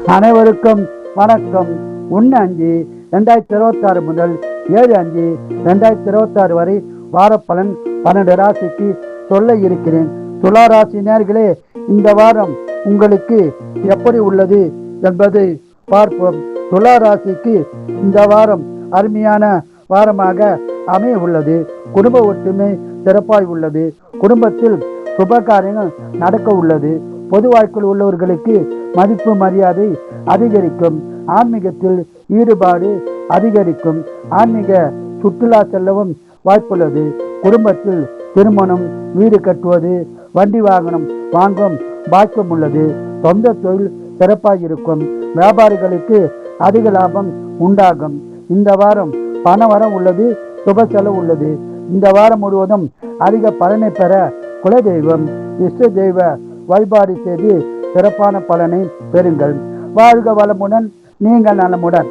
அனைவருக்கும் வணக்கம். 1-5-2026 முதல் 7-5-2026 வரை வாரப்பலன் 12 ராசிக்கு சொல்ல இருக்கிறேன். துலா ராசி நேயர்களே, இந்த வாரம் உங்களுக்கு எப்படி உள்ளது என்பதை பார்ப்போம். துலா ராசிக்கு இந்த வாரம் அருமையான வாரமாக அமைய உள்ளது. குடும்ப ஒற்றுமை சிறப்பாய் உள்ளது. குடும்பத்தில் சுபகாரியங்கள் நடக்க உள்ளது. பொது வாழ்க்கையில் உள்ளவர்களுக்கு மதிப்பு மரியாதை அதிகரிக்கும். ஆன்மீகத்தில் ஈடுபாடு அதிகரிக்கும். ஆன்மீக சுற்றுலா செல்லவும் வாய்ப்புள்ளது. குடும்பத்தில் திருமணம், வீடு கட்டுவது, வண்டி வாகனம் வாங்கும் பாக்கியம் உள்ளது. சொந்த தொழில் சிறப்பாக இருக்கும். வியாபாரிகளுக்கு அதிக லாபம் உண்டாகும். இந்த வாரம் பண வரம் உள்ளது. சுப செலவு உள்ளது. இந்த வாரம் முழுவதும் அதிக பலனை பெற குலதெய்வம், இஷ்ட தெய்வ வழிபாடு செய்து சிறப்பான பலனை பெறுங்கள். வாழ்க வளமுடன், நீங்கள் நலமுடன்.